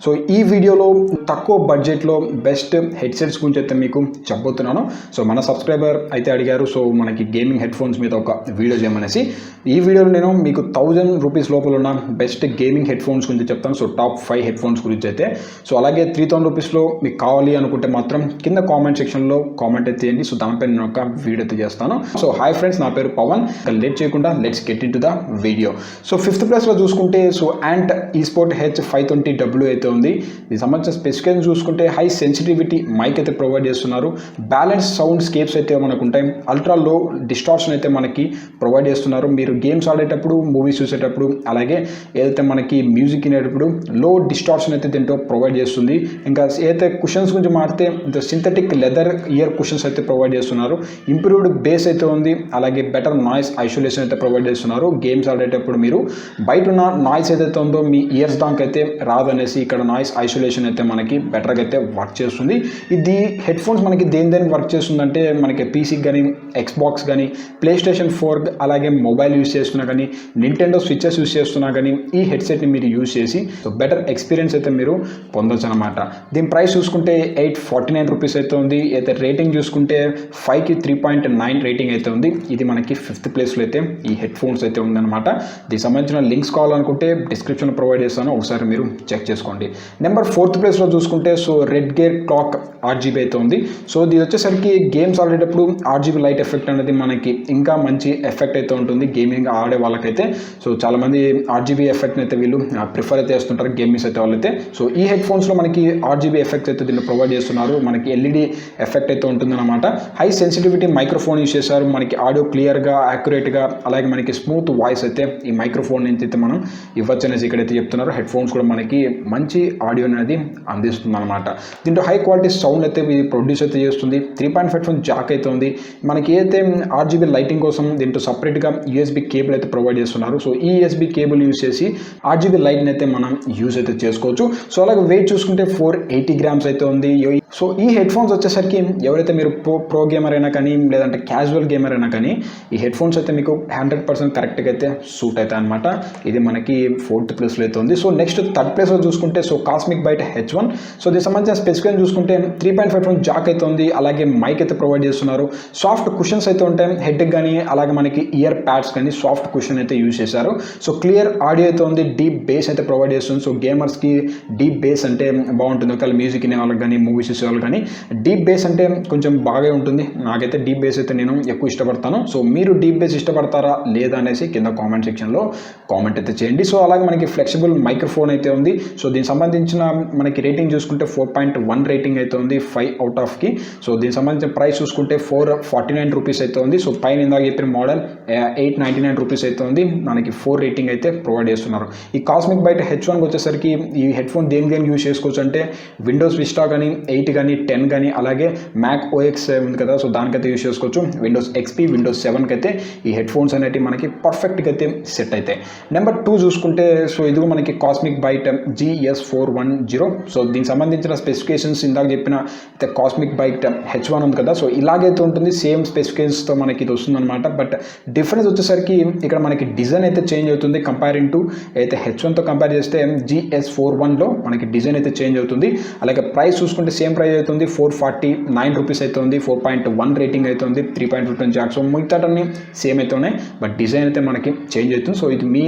So ఈ వీడియోలో తక్కువ బడ్జెట్లో బెస్ట్ హెడ్సెట్స్ గురించి అయితే మీకు చెప్పబోతున్నాను. సో మన సబ్స్క్రైబర్ అయితే అడిగారు, సో మనకి గేమింగ్ హెడ్ ఫోన్స్ మీద ఒక వీడియో చేయమనేసి. ఈ వీడియోలో నేను మీకు 1000 రూపీస్ లోపల ఉన్న బెస్ట్ గేమింగ్ హెడ్ ఫోన్స్ గురించి చెప్తాను. సో టాప్ 5 హెడ్ ఫోన్స్ గురించి అయితే. సో అలాగే 3000 రూపీస్లో మీకు కావాలి అనుకుంటే మాత్రం కింద కామెంట్ సెక్షన్లో కామెంట్ అయితే చేయండి. సో దానిపై నేను ఒక వీడియో అయితే చేస్తాను. సో హాయ్ ఫ్రెండ్స్, నా పేరు పవన్. లేట్ చేయకుండా let's get in to the video. So 5th ప్లేస్లో చూసుకుంటే సో యాంట్ esports H520W అయితే ఉంది. దీనికి సంబంధించిన స్పెసిఫికేషన్ చూసుకుంటే హై సెన్సిటివిటీ మైక్ అయితే ప్రొవైడ్ చేస్తున్నారు. బ్యాలెన్స్ సౌండ్ స్కేప్స్ అయితే మనకు ఉంటాయి. అల్ట్రా లో డిస్టార్షన్ అయితే మనకి ప్రొవైడ్ చేస్తున్నారు. మీరు గేమ్స్ ఆడేటప్పుడు, మూవీస్ చూసేటప్పుడు, అలాగే ఏదైతే మనకి మ్యూజిక్ వినేటప్పుడు లో డిస్టార్షన్ అయితే దీంట్లో ప్రొవైడ్ చేస్తుంది. ఇంకా ఏదైతే కుషన్స్ గురించి మారితే సింథటిక్ లెదర్ ఇయర్ కుషన్స్ అయితే ప్రొవైడ్ చేస్తున్నారు. ఇంప్రూవ్డ్ బేస్ అయితే ఉంది. అలాగే బెటర్ నాయిస్ ఐసోలేషన్ అయితే ప్రొవైడ్ చేస్తున్నారు. గేమ్స్ ఆడేటప్పుడు మీరు బయట ఉన్న నాయిస్ ఏదైతే ఉందో మీ ఇయర్స్ దాకా అయితే రాదనేసి ఇక్కడ నాయిస్ ఐసోలేషన్ అయితే మనకి బెటర్గా అయితే వర్క్ చేస్తుంది. ఇది హెడ్ ఫోన్స్ మనకి దేని వర్క్ చేస్తుందంటే మనకి పీసీకి కానీ, ఎక్స్బాక్స్ కానీ, ప్లేస్టేషన్ 4 అలాగే మొబైల్ యూస్ చేస్తున్నా కానీ, నింటెండో స్విచెస్ యూస్ చేస్తున్నా కానీ ఈ హెడ్సెట్ని మీరు యూజ్ చేసి సో బెటర్ ఎక్స్పీరియన్స్ అయితే మీరు పొందొచ్చు అనమాట. దీని ప్రైస్ చూసుకుంటే 849 రూపీస్ అయితే ఉంది. అయితే రేటింగ్ చూసుకుంటే 5కి 3.9 రేటింగ్ అయితే ఉంది. ఇది మనకి 5th ప్లేస్లో అయితే ఈ హెడ్ ఫోన్స్ అయితే ఉందన్నమాట. దీనికి సంబంధించిన లింక్స్ కావాలనుకుంటే డిస్క్రిప్షన్లో ప్రొవైడ్ చేస్తాను, ఒకసారి మీరు చెక్ చేసుకోండి. నెంబర్ 4th ప్లేస్లో చూసుకుంటే సో REDGEAR CLOAK RGB అయితే ఉంది. సో ఇది వచ్చేసరికి గేమ్స్ ఆడేటప్పుడు RGB లైట్ ఎఫెక్ట్ అనేది మనకి ఇంకా మంచి ఎఫెక్ట్ అయితే ఉంటుంది గేమింగ్ ఆడే వాళ్ళకైతే. సో చాలామంది RGB ఎఫెక్ట్ని అయితే వీళ్ళు ప్రిఫర్ అయితే చేస్తుంటారు గేమింగ్స్ అయితే వాళ్ళైతే. సో ఈ హెడ్ ఫోన్స్లో మనకి RGB ఎఫెక్ట్స్ అయితే దీన్ని ప్రొవైడ్ చేస్తున్నారు. మనకి LED ఎఫెక్ట్ అయితే ఉంటుందన్నమాట. హై సెన్సిటివిటీ మైక్రోఫోన్ యూస్ చేశారు. మనకి ఆడియో క్లియర్గా, యాక్యురేట్గా, అలాగే మనకి స్మూత్ వాయిస్ అయితే ఈ మైక్రోఫోన్ నుంచి అయితే మనం ఇవ్వచ్చు అనేసి ఇక్కడైతే చెప్తున్నారు. హెడ్ ఫోన్స్ కూడా మనకి మంచి ఆడియో అనేది అందిస్తుంది అనమాట. దీంట్లో హై క్వాలిటీ సౌండ్ అయితే ఇది ప్రొడ్యూస్ అయితే చేస్తుంది. 3.5 ఫోన్ జాక్ అయితే ఉంది. మనకి ఏదైతే RGB లైటింగ్ కోసం దీంట్లో సపరేట్గా USB కేబుల్ అయితే ప్రొవైడ్ చేస్తున్నారు. సో ఈ USB కేబుల్ యూస్ చేసి RGB లైట్ని అయితే మనం యూజ్ అయితే చేసుకోవచ్చు. సో అలాగే వెయిట్ చూసుకుంటే 480 గ్రామ్స్ అయితే ఉంది. సో ఈ హెడ్ ఫోన్స్ వచ్చేసరికి ఎవరైతే మీరు ప్రో గేమర్ అయినా కానీ, లేదంటే క్యాజువల్ గేమర్ అయినా కానీ ఈ హెడ్ ఫోన్స్ అయితే మీకు 100% కరెక్ట్గా అయితే సూట్ అవుతాయి అనమాట. ఇది మనకి 4th ప్లేస్లో అయితే ఉంది. సో నెక్స్ట్ 3rd ప్లేస్లో చూసుకుంటే so cosmic byte H1. So దీనికి సంబంధించిన స్పెసిఫికేషన్ చూసుకుంటే 3.5 ఫోన్ జాక్ అయితే ఉంది. అలాగే మైక్ అయితే ప్రొవైడ్ చేస్తున్నారు. సాఫ్ట్ కుషన్స్ అయితే ఉంటాయి హెడ్కి కానీ, అలాగే మనకి ఇయర్ ప్యాడ్స్ కానీ సాఫ్ట్ కుషన్ అయితే యూజ్ చేశారు. సో క్లియర్ ఆడియో అయితే ఉంది. డీప్ బేస్ అయితే ప్రొవైడ్ చేస్తుంది. సో గేమర్స్కి డీప్ బేస్ అంటే బాగుంటుంది. ఒకవేళ మ్యూజిక్ వినే వాళ్ళకి కానీ, మూవీస్ చూసే వాళ్ళకి కానీ డీప్ బేస్ అంటే కొంచెం బాగా ఉంటుంది. నాకైతే డీప్ బేస్ అయితే నేను ఎక్కువ ఇష్టపడతాను. సో మీరు డీప్ బేస్ ఇష్టపడతారా లేదా అనేసి కింద కామెంట్ సెక్షన్లో కామెంట్ అయితే చేయండి. సో అలాగే మనకి ఫ్లెక్సిబుల్ మైక్రోఫోన్ అయితే ఉంది. సో దీనికి సంబంధించిన మనకి రేటింగ్ చూసుకుంటే 4.1 రేటింగ్ అయితే ఉంది 5 అవుట్ ఆఫ్కి. సో దీనికి సంబంధించిన ప్రైస్ చూసుకుంటే 449 రూపీస్ అయితే ఉంది. సో పైన ఇందాక చెప్పిన మోడల్ 899 రూపీస్ అయితే ఉంది. మనకి 4 రేటింగ్ అయితే ప్రొవైడ్ చేస్తున్నారు. ఈ కాస్మిక్ బైట్ H1 వచ్చేసరికి ఈ హెడ్ ఫోన్ దేని యూజ్ చేసుకోవచ్చు అంటే విండోస్ విస్టా కానీ, 8 కానీ, 10 కానీ, అలాగే మ్యాక్ OX ఉంది కదా, సో దానికైతే యూజ్ చేసుకోవచ్చు. విండోస్ XP, విండోస్ 7కి అయితే ఈ హెడ్ ఫోన్స్ అనేవి మనకి పర్ఫెక్ట్గా అయితే సెట్ అవుతాయి. నెంబర్ 2 చూసుకుంటే సో ఇదిగో మనకి కాస్మిక్ బైట్ GS410. సో దీనికి సంబంధించిన స్పెసిఫికేషన్స్ ఇందాక చెప్పిన కాస్మిక్ బైట్ H1 ఉంది కదా, సో ఇలాగైతే ఉంటుంది. సేమ్ స్పెసిఫికేషన్స్తో మనకి ఇది వస్తుందన్నమాట. బట్ డిఫరెన్స్ వచ్చేసరికి ఇక్కడ మనకి డిజైన్ అయితే చేంజ్ అవుతుంది. కంపేరింగ్ టు అయితే H1తో కంపేర్ చేస్తే GS410లో మనకి డిజైన్ అయితే చేంజ్ అవుతుంది. అలాగే ప్రైస్ చూసుకుంటే సేమ్ ప్రైస్ అవుతుంది 449 రూపీస్ అయితే ఉంది. 4.1 రేటింగ్ అయితే ఉంది. 3.15 జాక్. సో మిగతాటన్నీ సేమ్ అయితే ఉన్నాయి, బట్ డిజైన్ అయితే మనకి చేంజ్ అవుతుంది. సో ఇది మీ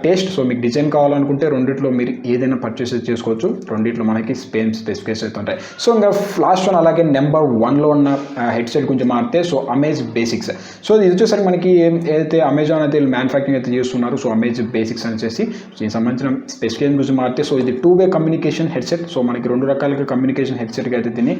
టేస్ట్. సో మీకు డిజైన్ కావాలనుకుంటే రెండిట్లో మీరు ఏదైనా పర్చేస్ చేసుకోవచ్చు. రెండిట్లో మనకి స్పెసిఫికేషన్ అయితే ఉంటాయి. సో ఇంకా లాస్ట్ వన్ అలాగే నెంబర్ 1లో ఉన్న హెడ్సెట్ గురించి మారితే సో అమేజ్ బేసిక్స్. సో ఇది వచ్చేసరికి మనకి ఏదైతే అమెజాన్ అయితే మ్యానుఫ్యాక్చరింగ్ అయితే చేస్తున్నారు. సో అమేజ్ బేసిక్స్ అని చేసి దీనికి సంబంధించిన స్పెసిఫికేషన్ గురించి మారితే సో ఇది 2-వే కమ్యూనికేషన్ హెడ్సెట్. సో మనకి 2 రకాలుగా కమ్యూనికేషన్ హెడ్సెట్గా అయితే దీన్ని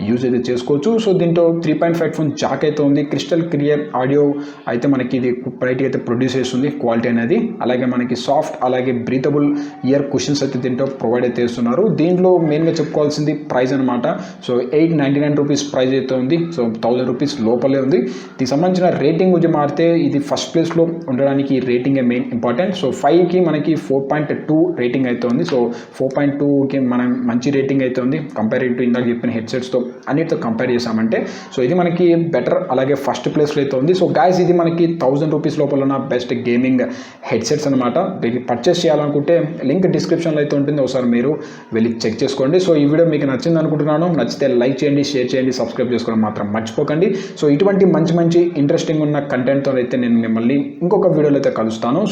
యూజ్ అయితే చేసుకోవచ్చు. సో దీంట్లో 3.5 ఫోన్ జాక్ అయితే ఉంది. క్రిస్టల్ క్లియర్ ఆడియో అయితే మనకి ఇది బ్రైట్గా అయితే ప్రొడ్యూస్ చేస్తుంది క్వాలిటీ అనేది. అలాగే మనకి సాఫ్ట్ అలాగే బ్రీతబుల్ ఇయర్ కుషన్స్ అయితే దీంట్లో ప్రొవైడ్ అయితే చేస్తున్నారు. దీంట్లో మెయిన్గా చెప్పుకోవాల్సింది ప్రైస్ అనమాట. సో 899 రూపీస్ ప్రైస్ అయితే ఉంది. సో 1000 రూపీస్ లోపలే ఉంది. దీనికి సంబంధించిన రేటింగ్ గురించి మారితే ఇది ఫస్ట్ ప్లేస్లో ఉండడానికి రేటింగే మెయిన్ ఇంపార్టెంట్. సో 5కి మనకి 4.2 రేటింగ్ అయితే ఉంది. సో 4.2కి మనం మంచి రేటింగ్ అయితే ఉంది కంపేరింగ్ టు ఇందాక చెప్పిన హెడ్సెట్స్తో అన్నిటితో కంపేర్ చేసామంటే సో ఇది మనకి బెటర్, అలాగే ఫస్ట్ ప్లేస్లో అయితే ఉంది. సో గాయస్ ఇది మనకి 1000 రూపీస్ లోపల ఉన్న బెస్ట్ గేమింగ్ హెడ్సెట్స్ అనమాట. దీన్ని పర్చేస్ చేయాలనుకుంటే లింక్ డిస్క్రిప్షన్లో అయితే ఉంటుంది, ఒకసారి మీరు వెళ్ళి చెక్ చేసుకోండి. సో ఈ వీడియో మీకు నచ్చింది అనుకుంటున్నాను. నచ్చితే లైక్ చేయండి, షేర్ చేయండి, సబ్స్క్రైబ్ చేసుకోవడం మాత్రం మర్చిపోకండి. సో ఇటువంటి మంచి ఇంట్రెస్టింగ్ ఉన్న కంటెంట్తో అయితే నేను మిమ్మల్ని ఇంకొక వీడియోలో అయితే కలుస్తాను.